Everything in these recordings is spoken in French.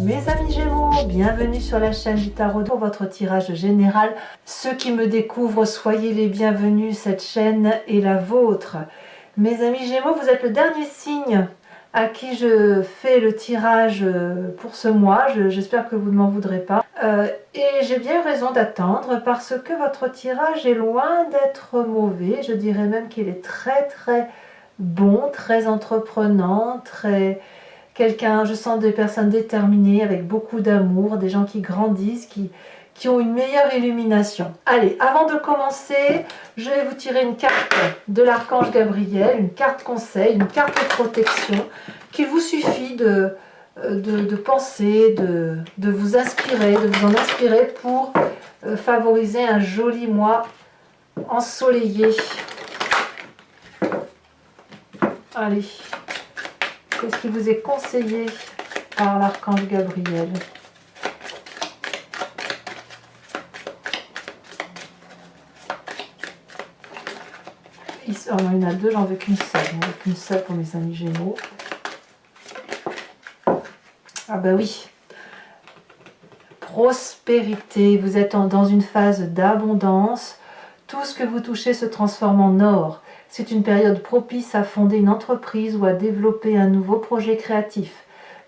Mes amis Gémeaux, bienvenue sur la chaîne du Tarot pour votre tirage général. Ceux qui me découvrent, soyez les bienvenus, cette chaîne est la vôtre. Mes amis Gémeaux, vous êtes le dernier signe à qui je fais le tirage pour ce mois. J'espère que vous ne m'en voudrez pas. Et j'ai bien eu raison d'attendre parce que votre tirage est loin d'être mauvais. Je dirais même qu'il est très bon, très entreprenant, je sens des personnes déterminées, avec beaucoup d'amour, des gens qui grandissent, qui ont une meilleure illumination. Allez, avant de commencer, je vais vous tirer une carte de l'archange Gabriel, une carte conseil, une carte de protection, qu'il vous suffit de penser, de vous inspirer, de vous en inspirer pour favoriser un joli mois ensoleillé. Allez. Qu'est-ce qui vous est conseillé par l'archange Gabriel? Il y en a deux, j'en veux qu'une seule. J'en veux qu'une seule pour mes amis Gémeaux. Ah ben oui. Prospérité. Vous êtes dans une phase d'abondance. Tout ce que vous touchez se transforme en or. C'est une période propice à fonder une entreprise ou à développer un nouveau projet créatif.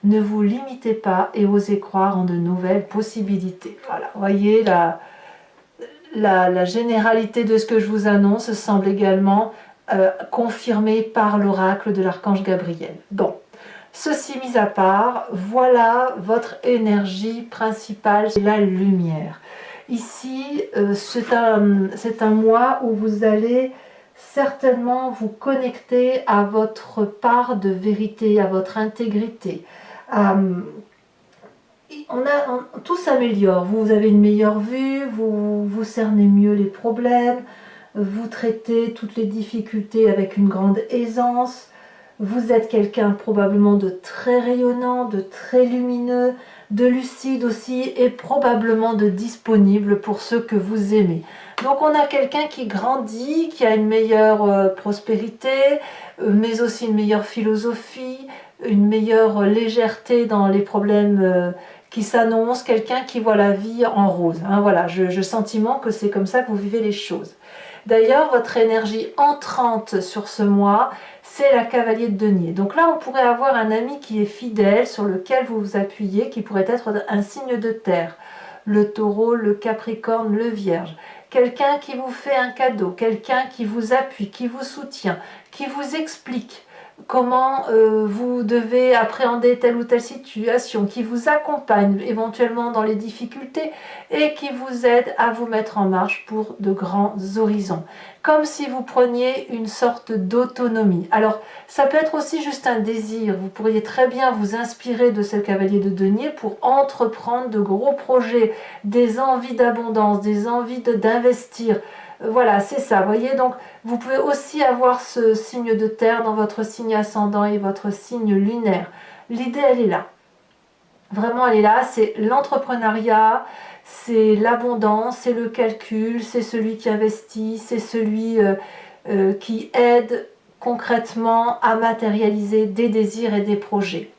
Ne vous limitez pas et osez croire en de nouvelles possibilités. Voilà, voyez, la généralité de ce que je vous annonce semble également confirmée par l'oracle de l'archange Gabriel. Bon, ceci mis à part, voilà votre énergie principale, c'est la lumière. Ici, c'est un mois où vous allez certainement vous connecter à votre part de vérité, à votre intégrité. Tout s'améliore, vous avez une meilleure vue, vous cernez mieux les problèmes, vous traitez toutes les difficultés avec une grande aisance, vous êtes quelqu'un probablement de très rayonnant, de très lumineux, de lucide aussi et probablement de disponible pour ceux que vous aimez. Donc on a quelqu'un qui grandit, qui a une meilleure prospérité, mais aussi une meilleure philosophie, une meilleure légèreté dans les problèmes qui s'annoncent, quelqu'un qui voit la vie en rose. Hein, voilà, je sentiment que c'est comme ça que vous vivez les choses. D'ailleurs, votre énergie entrante sur ce mois, c'est la cavalier de denier. Donc là, on pourrait avoir un ami qui est fidèle, sur lequel vous vous appuyez, qui pourrait être un signe de terre. Le taureau, le capricorne, le vierge. Quelqu'un qui vous fait un cadeau, quelqu'un qui vous appuie, qui vous soutient, qui vous explique comment vous devez appréhender telle ou telle situation, qui vous accompagne éventuellement dans les difficultés et qui vous aide à vous mettre en marche pour de grands horizons. Comme si vous preniez une sorte d'autonomie. Alors, ça peut être aussi juste un désir. Vous pourriez très bien vous inspirer de ce cavalier de denier pour entreprendre de gros projets, des envies d'abondance, des envies d'investir. Voilà, c'est ça, vous voyez, donc vous pouvez aussi avoir ce signe de terre dans votre signe ascendant et votre signe lunaire. L'idée, elle est là. Vraiment, elle est là, c'est l'entrepreneuriat, c'est l'abondance, c'est le calcul, c'est celui qui investit, c'est celui qui aide concrètement à matérialiser des désirs et des projets.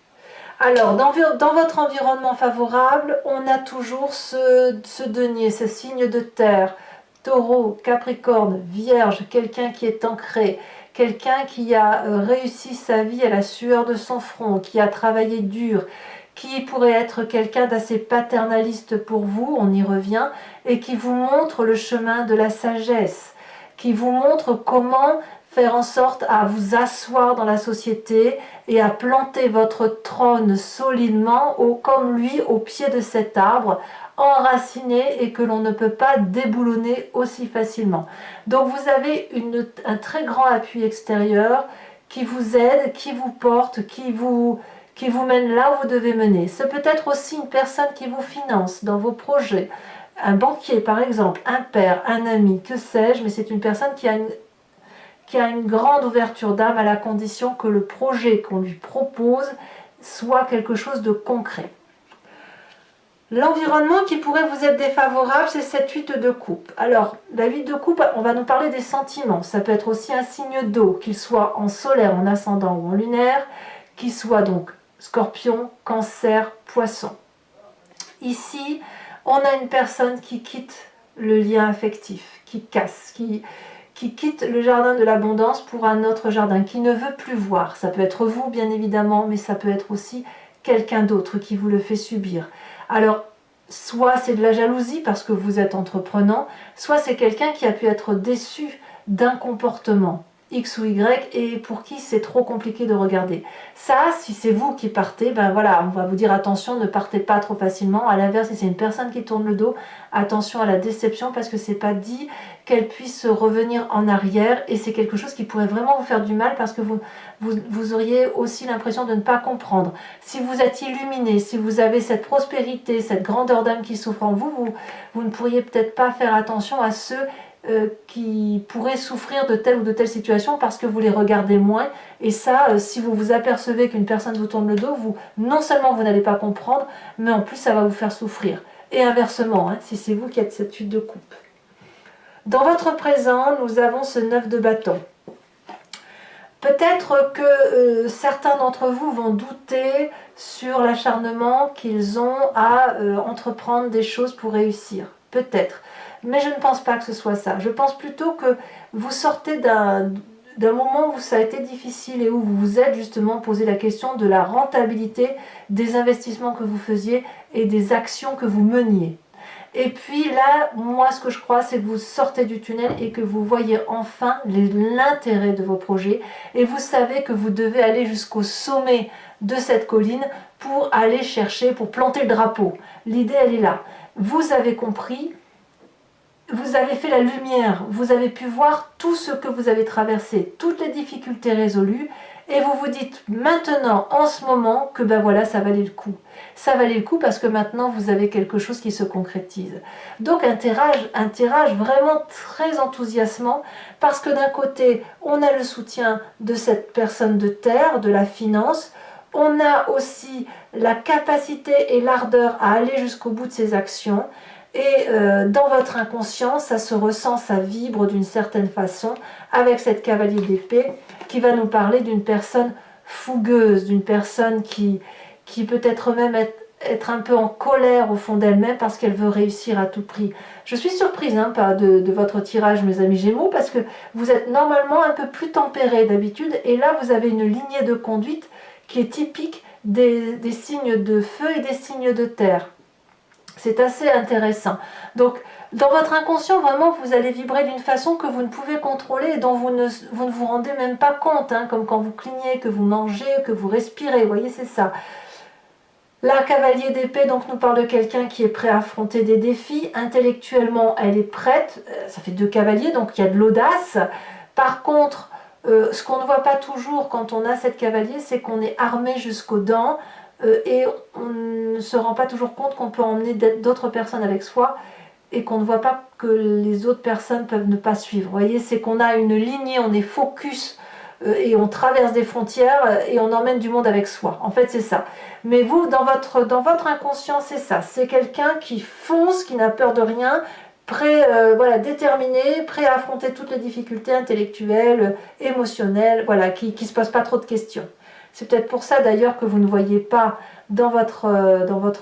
Alors, dans votre environnement favorable, on a toujours ce denier, ce signe de terre, Taureau, Capricorne, Vierge, quelqu'un qui est ancré, quelqu'un qui a réussi sa vie à la sueur de son front, qui a travaillé dur, qui pourrait être quelqu'un d'assez paternaliste pour vous, on y revient, et qui vous montre le chemin de la sagesse, qui vous montre comment faire en sorte à vous asseoir dans la société et à planter votre trône solidement, comme lui, au pied de cet arbre, enraciné et que l'on ne peut pas déboulonner aussi facilement. Donc vous avez un très grand appui extérieur qui vous aide, qui vous porte, qui vous mène là où vous devez mener. C'est peut-être aussi une personne qui vous finance dans vos projets. Un banquier par exemple, un père, un ami, que sais-je, mais c'est une personne qui a une grande ouverture d'âme à la condition que le projet qu'on lui propose soit quelque chose de concret. L'environnement qui pourrait vous être défavorable, c'est cette 8 de coupe. Alors, la 8 de coupe, on va nous parler des sentiments. Ça peut être aussi un signe d'eau, qu'il soit en solaire, en ascendant ou en lunaire, qu'il soit donc Scorpion, Cancer, Poisson. Ici, on a une personne qui quitte le lien affectif, qui casse, qui quitte le jardin de l'abondance pour un autre jardin, qui ne veut plus voir. Ça peut être vous, bien évidemment, mais ça peut être aussi quelqu'un d'autre qui vous le fait subir. Alors, soit c'est de la jalousie parce que vous êtes entreprenant, soit c'est quelqu'un qui a pu être déçu d'un comportement X ou Y et pour qui c'est trop compliqué de regarder. Ça, si c'est vous qui partez, ben voilà, on va vous dire attention, ne partez pas trop facilement. À l'inverse, si c'est une personne qui tourne le dos, attention à la déception parce que c'est pas dit qu'elle puisse revenir en arrière et c'est quelque chose qui pourrait vraiment vous faire du mal parce que vous auriez aussi l'impression de ne pas comprendre. Si vous êtes illuminé, si vous avez cette prospérité, cette grandeur d'âme qui s'ouvre en vous, vous ne pourriez peut-être pas faire attention à ceux qui pourraient souffrir de telle ou de telle situation parce que vous les regardez moins et ça, si vous vous apercevez qu'une personne vous tourne le dos, non seulement vous n'allez pas comprendre, mais en plus ça va vous faire souffrir. Et inversement, hein, si c'est vous qui êtes cette chute de coupe. Dans votre présent, nous avons ce 9 de bâton. Peut-être que certains d'entre vous vont douter sur l'acharnement qu'ils ont à entreprendre des choses pour réussir. Peut-être. Mais je ne pense pas que ce soit ça. Je pense plutôt que vous sortez d'un moment où ça a été difficile et où vous vous êtes justement posé la question de la rentabilité des investissements que vous faisiez et des actions que vous meniez. Et puis là, moi ce que je crois, c'est que vous sortez du tunnel et que vous voyez enfin l'intérêt de vos projets et vous savez que vous devez aller jusqu'au sommet de cette colline pour aller chercher, pour planter le drapeau. L'idée, elle est là. Vous avez compris. Vous avez fait la lumière, vous avez pu voir tout ce que vous avez traversé, toutes les difficultés résolues, et vous vous dites maintenant, en ce moment, que ben voilà, ça valait le coup. Ça valait le coup parce que maintenant, vous avez quelque chose qui se concrétise. Donc un tirage vraiment très enthousiasmant, parce que d'un côté, on a le soutien de cette personne de terre, de la finance, on a aussi la capacité et l'ardeur à aller jusqu'au bout de ses actions, et dans votre inconscient, ça se ressent, ça vibre d'une certaine façon avec cette cavalier d'épée qui va nous parler d'une personne fougueuse, d'une personne qui peut-être même être un peu en colère au fond d'elle-même parce qu'elle veut réussir à tout prix. Je suis surprise hein, de votre tirage, mes amis Gémeaux, parce que vous êtes normalement un peu plus tempérés d'habitude et là, vous avez une lignée de conduite qui est typique des signes de feu et des signes de terre. C'est assez intéressant. Donc, dans votre inconscient, vraiment, vous allez vibrer d'une façon que vous ne pouvez contrôler et dont vous ne vous rendez même pas compte, hein, comme quand vous clignez, que vous mangez, que vous respirez. Vous voyez, c'est ça. La cavalier d'épée donc nous parle de quelqu'un qui est prêt à affronter des défis. Intellectuellement, elle est prête. Ça fait 2 cavaliers, donc il y a de l'audace. Par contre, ce qu'on ne voit pas toujours quand on a cette cavalier, c'est qu'on est armé jusqu'aux dents. Et on ne se rend pas toujours compte qu'on peut emmener d'autres personnes avec soi et qu'on ne voit pas que les autres personnes peuvent ne pas suivre. Vous voyez, c'est qu'on a une lignée, on est focus et on traverse des frontières et on emmène du monde avec soi. En fait, c'est ça. Mais vous, dans votre inconscient, c'est ça. C'est quelqu'un qui fonce, qui n'a peur de rien, prêt, voilà, déterminé, prêt à affronter toutes les difficultés intellectuelles, émotionnelles, voilà, qui ne se pose pas trop de questions. C'est peut-être pour ça d'ailleurs que vous ne voyez pas dans votre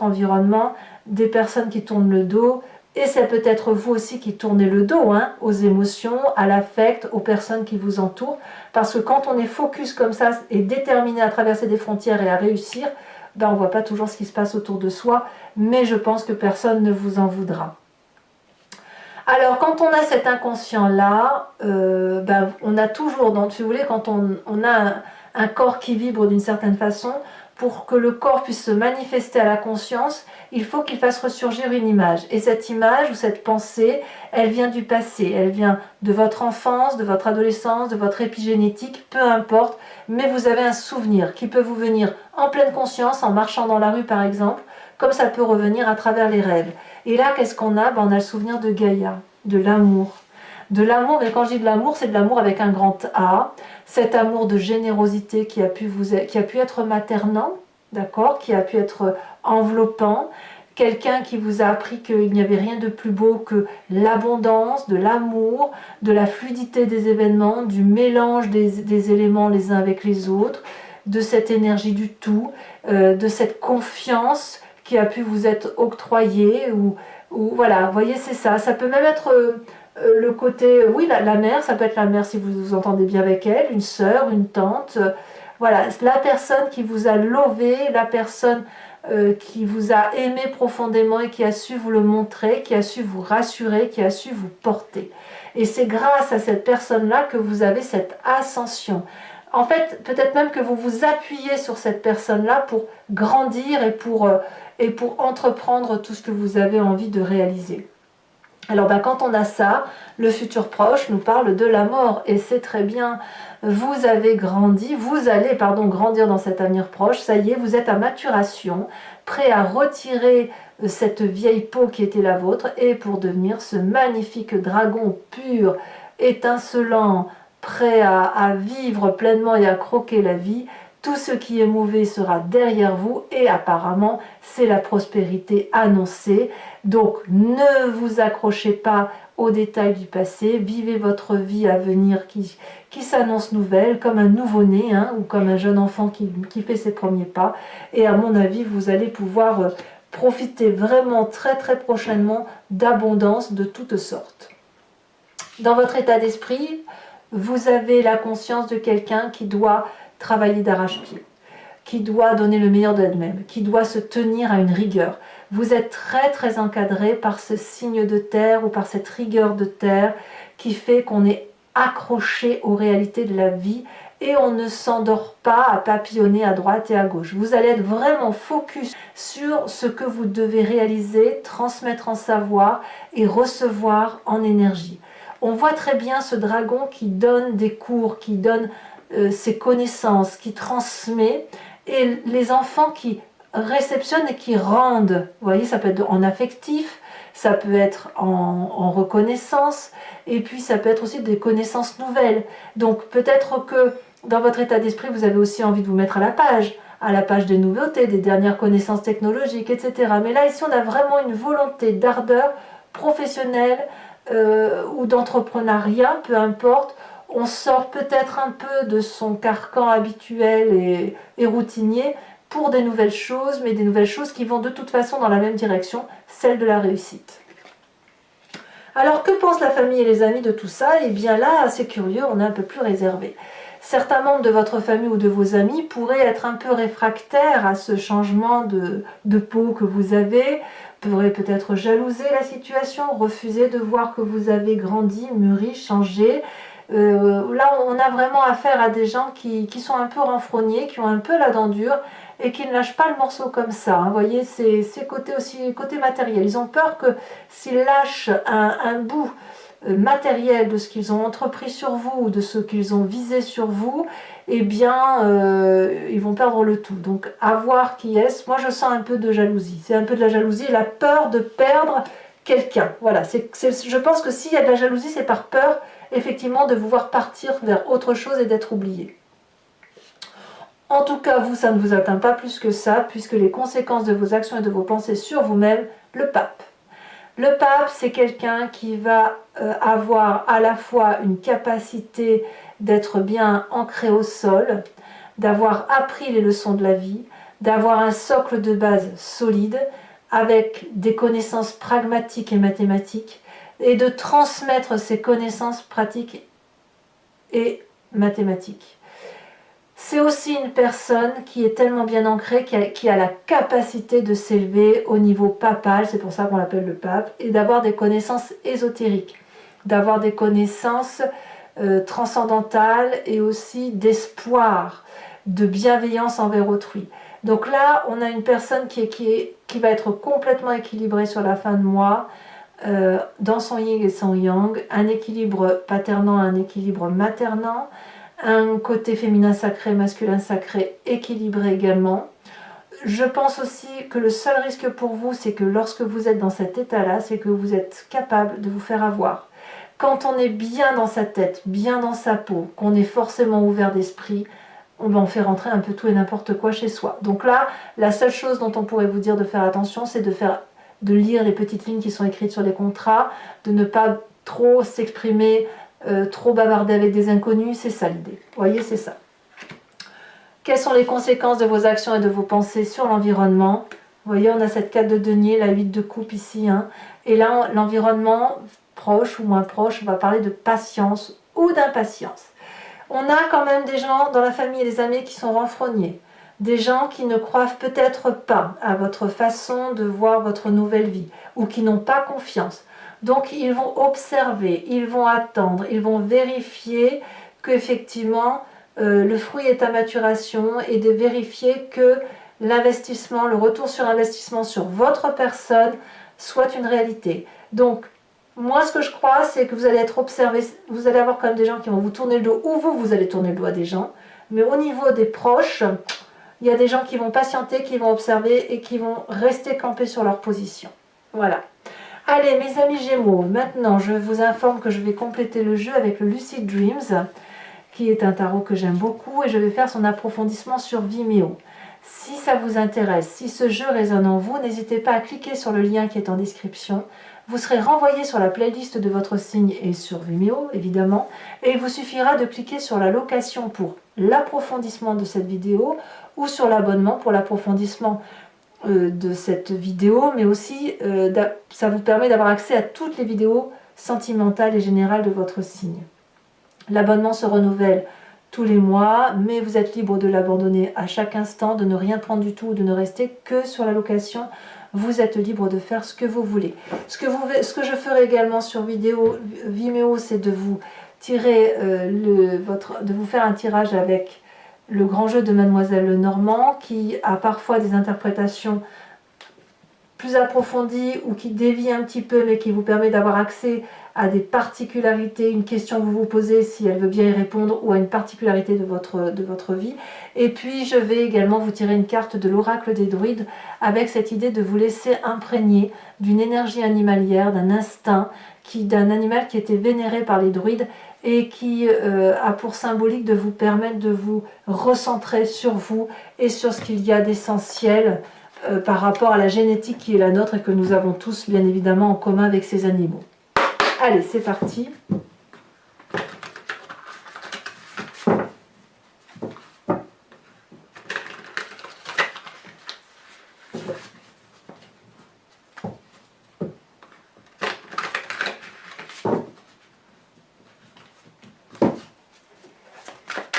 environnement des personnes qui tournent le dos. Et c'est peut-être vous aussi qui tournez le dos hein, aux émotions, à l'affect, aux personnes qui vous entourent. Parce que quand on est focus comme ça et déterminé à traverser des frontières et à réussir, ben on ne voit pas toujours ce qui se passe autour de soi. Mais je pense que personne ne vous en voudra. Alors, quand on a cet inconscient-là, ben, on a toujours, donc, si vous voulez, quand on a un corps qui vibre d'une certaine façon, pour que le corps puisse se manifester à la conscience, il faut qu'il fasse ressurgir une image. Et cette image ou cette pensée, elle vient du passé, elle vient de votre enfance, de votre adolescence, de votre épigénétique, peu importe, mais vous avez un souvenir qui peut vous venir en pleine conscience, en marchant dans la rue par exemple, comme ça peut revenir à travers les rêves. Et là, qu'est-ce qu'on a? Ben, on a le souvenir de Gaïa, de l'amour. De l'amour, mais quand je dis de l'amour, c'est de l'amour avec un grand A. Cet amour de générosité qui a pu être maternant, d'accord, qui a pu être enveloppant. Quelqu'un qui vous a appris qu'il n'y avait rien de plus beau que l'abondance, de l'amour, de la fluidité des événements, du mélange des éléments les uns avec les autres, de cette énergie du tout, de cette confiance qui a pu vous être octroyé, ou voilà, vous voyez, c'est ça. Ça peut même être le côté, oui, la mère, ça peut être la mère si vous vous entendez bien avec elle, une sœur, une tante, voilà, la personne qui vous a lové, la personne qui vous a aimé profondément et qui a su vous le montrer, qui a su vous rassurer, qui a su vous porter. Et c'est grâce à cette personne-là que vous avez cette ascension. En fait, peut-être même que vous vous appuyez sur cette personne-là pour grandir et pour entreprendre tout ce que vous avez envie de réaliser. Alors quand on a ça, le futur proche nous parle de la mort, et c'est très bien. Vous avez grandi, vous allez grandir dans cet avenir proche, ça y est, vous êtes à maturation, prêt à retirer cette vieille peau qui était la vôtre, et pour devenir ce magnifique dragon pur, étincelant, prêt à vivre pleinement et à croquer la vie. Tout ce qui est mauvais sera derrière vous, et apparemment c'est la prospérité annoncée. Donc ne vous accrochez pas aux détails du passé, vivez votre vie à venir qui s'annonce nouvelle, comme un nouveau-né, ou comme un jeune enfant qui fait ses premiers pas. Et à mon avis, vous allez pouvoir profiter vraiment très très prochainement d'abondance de toutes sortes. Dans votre état d'esprit, vous avez la conscience de quelqu'un qui doit travailler d'arrache-pied, qui doit donner le meilleur d'elle-même, qui doit se tenir à une rigueur. Vous êtes très très encadré par ce signe de terre ou par cette rigueur de terre qui fait qu'on est accroché aux réalités de la vie et on ne s'endort pas à papillonner à droite et à gauche. Vous allez être vraiment focus sur ce que vous devez réaliser, transmettre en savoir et recevoir en énergie. On voit très bien ce dragon qui donne des cours, qui donne ses connaissances, qui transmet, et les enfants qui réceptionnent et qui rendent. Vous voyez, ça peut être en affectif, ça peut être en reconnaissance, et puis ça peut être aussi des connaissances nouvelles. Donc peut-être que dans votre état d'esprit, vous avez aussi envie de vous mettre à la page des nouveautés, des dernières connaissances technologiques, etc. Mais là, ici, on a vraiment une volonté d'ardeur professionnelle ou d'entrepreneuriat, peu importe. On sort peut-être un peu de son carcan habituel et routinier pour des nouvelles choses, mais des nouvelles choses qui vont de toute façon dans la même direction, celle de la réussite. Alors que pensent la famille et les amis de tout ça? Eh bien là, c'est curieux, on est un peu plus réservé. Certains membres de votre famille ou de vos amis pourraient être un peu réfractaires à ce changement de peau que vous avez, pourraient peut-être jalouser la situation, refuser de voir que vous avez grandi, mûri, changé. Là, on a vraiment affaire à des gens qui sont un peu renfrognés, qui ont un peu la dent dure et qui ne lâchent pas le morceau comme ça. Vous voyez, c'est côté matériel. Ils ont peur que s'ils lâchent un bout matériel de ce qu'ils ont entrepris sur vous ou de ce qu'ils ont visé sur vous, eh bien, ils vont perdre le tout. Donc, à voir qui est-ce. Moi, je sens un peu de jalousie. C'est un peu de la jalousie, la peur de perdre quelqu'un. Voilà, je pense que s'il y a de la jalousie, c'est par peur, effectivement, de vous voir partir vers autre chose et d'être oublié. En tout cas, vous, ça ne vous atteint pas plus que ça, puisque les conséquences de vos actions et de vos pensées sur vous-même, le pape. Le pape, c'est quelqu'un qui va avoir à la fois une capacité d'être bien ancré au sol, d'avoir appris les leçons de la vie, d'avoir un socle de base solide, avec des connaissances pragmatiques et mathématiques, et de transmettre ces connaissances pratiques et mathématiques. C'est aussi une personne qui est tellement bien ancrée, qui a la capacité de s'élever au niveau papal, c'est pour ça qu'on l'appelle le pape, et d'avoir des connaissances ésotériques, d'avoir des connaissances transcendantales et aussi d'espoir, de bienveillance envers autrui. Donc là, on a une personne qui va être complètement équilibrée sur la fin de mois, dans son yin et son yang, un équilibre paternant, un équilibre maternant, un côté féminin sacré, masculin sacré équilibré également. Je pense aussi que le seul risque pour vous, c'est que lorsque vous êtes dans cet état-là, c'est que vous êtes capable de vous faire avoir. Quand on est bien dans sa tête, bien dans sa peau, qu'on est forcément ouvert d'esprit, on fait rentrer un peu tout et n'importe quoi chez soi. Donc là, la seule chose dont on pourrait vous dire de faire attention, c'est de lire les petites lignes qui sont écrites sur les contrats, de ne pas trop s'exprimer, trop bavarder avec des inconnus, c'est ça l'idée. Vous voyez, c'est ça. Quelles sont les conséquences de vos actions et de vos pensées sur l'environnement? Vous voyez, on a cette 4 de denier, la 8 de coupe ici. Hein. Et là, l'environnement proche ou moins proche, on va parler de patience ou d'impatience. On a quand même des gens dans la famille et les amis qui sont renfrognés. Des gens qui ne croient peut-être pas à votre façon de voir votre nouvelle vie ou qui n'ont pas confiance. Donc ils vont observer, ils vont attendre, ils vont vérifier qu'effectivement le fruit est à maturation et de vérifier que l'investissement, le retour sur investissement sur votre personne soit une réalité. Donc moi ce que je crois c'est que vous allez être observé, vous allez avoir quand même des gens qui vont vous tourner le dos ou vous allez tourner le dos à des gens, mais au niveau des proches, il y a des gens qui vont patienter, qui vont observer et qui vont rester campés sur leur position. Voilà. Allez, mes amis Gémeaux, maintenant je vous informe que je vais compléter le jeu avec le Lucid Dreams, qui est un tarot que j'aime beaucoup, et je vais faire son approfondissement sur Vimeo. Si ça vous intéresse, si ce jeu résonne en vous, n'hésitez pas à cliquer sur le lien qui est en description. Vous serez renvoyé sur la playlist de votre signe et sur Vimeo, évidemment, et il vous suffira de cliquer sur la location pour l'approfondissement de cette vidéo ou sur l'abonnement pour l'approfondissement de cette vidéo, mais aussi ça vous permet d'avoir accès à toutes les vidéos sentimentales et générales de votre signe. L'abonnement se renouvelle tous les mois, mais vous êtes libre de l'abandonner à chaque instant, de ne rien prendre du tout, de ne rester que sur la location. Vous êtes libre de faire ce que vous voulez. Ce que je ferai également sur Vimeo, c'est de vous tirer de vous faire un tirage avec le grand jeu de Mademoiselle Lenormand, qui a parfois des interprétations plus approfondies ou qui dévie un petit peu, mais qui vous permet d'avoir accès à des particularités, une question que vous vous posez, si elle veut bien y répondre, ou à une particularité de votre vie. Et puis je vais également vous tirer une carte de l'oracle des druides, avec cette idée de vous laisser imprégner d'une énergie animalière, d'un instinct, d'un animal qui était vénéré par les druides, et qui a pour symbolique de vous permettre de vous recentrer sur vous et sur ce qu'il y a d'essentiel par rapport à la génétique qui est la nôtre et que nous avons tous bien évidemment en commun avec ces animaux. Allez, c'est parti.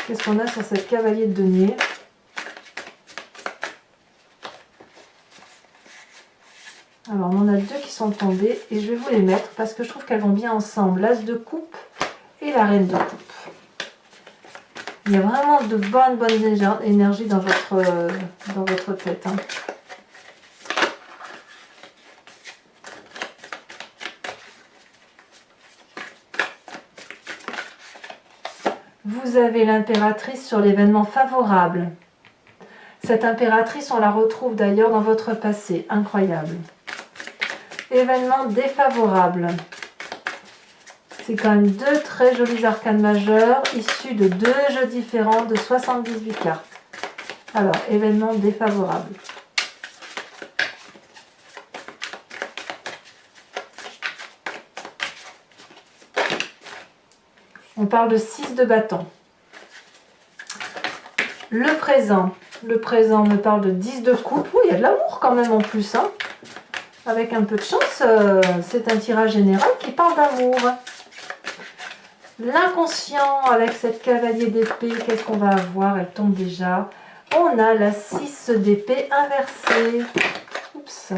Qu'est-ce qu'on a sur cette cavalier de denier? Alors, on en a deux qui sont tombées et je vais vous les mettre parce que je trouve qu'elles vont bien ensemble. L'as de coupe et la reine de coupe. Il y a vraiment de bonnes énergies dans votre tête. Hein. Vous avez l'impératrice sur l'événement favorable. Cette impératrice, on la retrouve d'ailleurs dans votre passé. Incroyable. Événement défavorable. C'est quand même deux très jolis arcanes majeurs issus de deux jeux différents de 78 cartes. Alors, événement défavorable. On parle de 6 de bâton. Le présent. Le présent me parle de 10 de coupe. Oui, il y a de l'amour quand même en plus. Hein. Avec un peu de chance, c'est un tirage général qui parle d'amour. L'inconscient avec cette cavalier d'épée, qu'est-ce qu'on va avoir? Elle tombe déjà. On a la 6 d'épée inversée. Oups.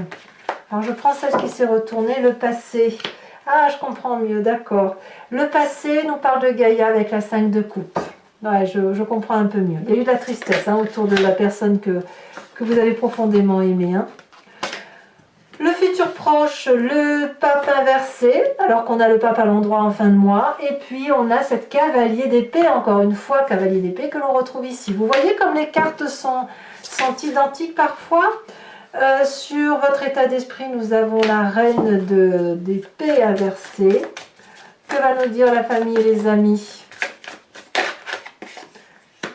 Alors je prends celle qui s'est retournée, le passé. Ah, je comprends mieux, d'accord. Le passé nous parle de Gaïa avec la 5 de coupe. Ouais, je comprends un peu mieux. Il y a eu de la tristesse autour de la personne que vous avez profondément aimée. Hein. Le futur proche, le pape inversé, alors qu'on a le pape à l'endroit en fin de mois. Et puis on a cette cavalier d'épée, encore une fois, cavalier d'épée que l'on retrouve ici. Vous voyez comme les cartes sont identiques parfois. Sur votre état d'esprit, nous avons la reine d'épée inversée. Que va nous dire la famille et les amis?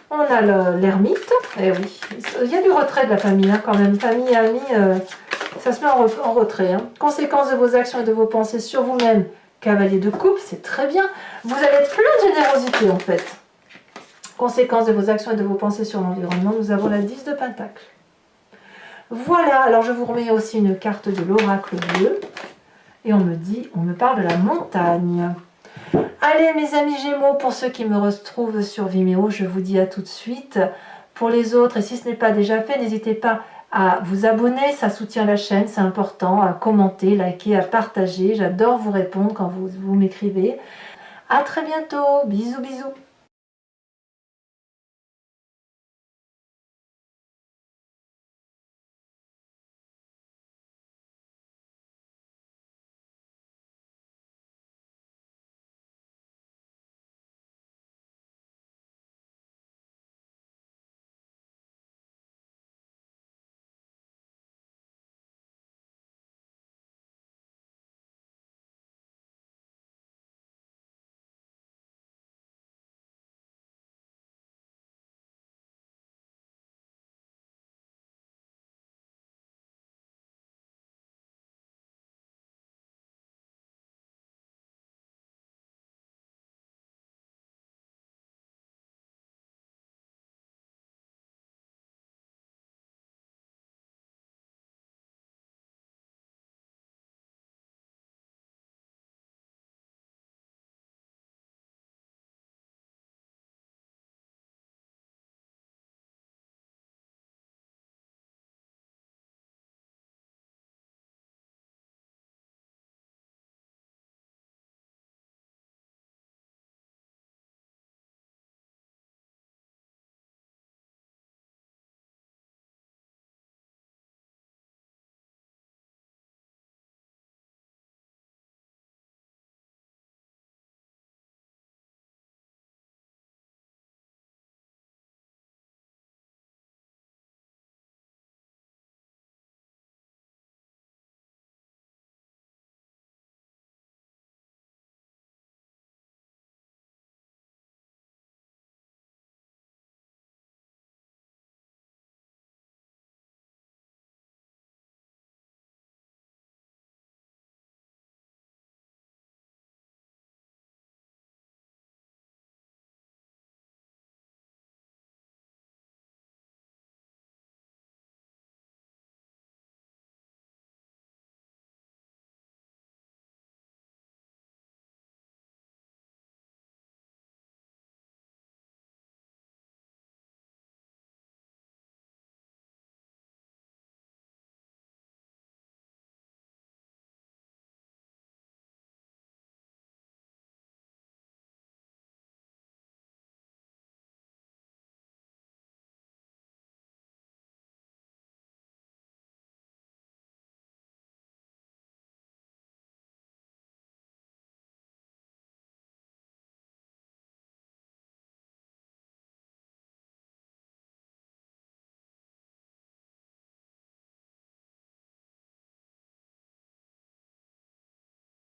On a l'ermite. Eh oui, il y a du retrait de la famille hein, quand même. Famille et amis, ça se met en retrait. Hein. Conséquence de vos actions et de vos pensées sur vous-même. Cavalier de coupe, c'est très bien. Vous allez être plein de générosité en fait. Conséquence de vos actions et de vos pensées sur l'environnement, nous avons la 10 de pentacle. Voilà, alors je vous remets aussi une carte de l'oracle bleu. Et on me parle de la montagne. Allez mes amis Gémeaux, pour ceux qui me retrouvent sur Vimeo, je vous dis à tout de suite. Pour les autres, et si ce n'est pas déjà fait, n'hésitez pas à vous abonner, ça soutient la chaîne, c'est important, à commenter, liker, à partager. J'adore vous répondre quand vous m'écrivez. À très bientôt, bisous bisous.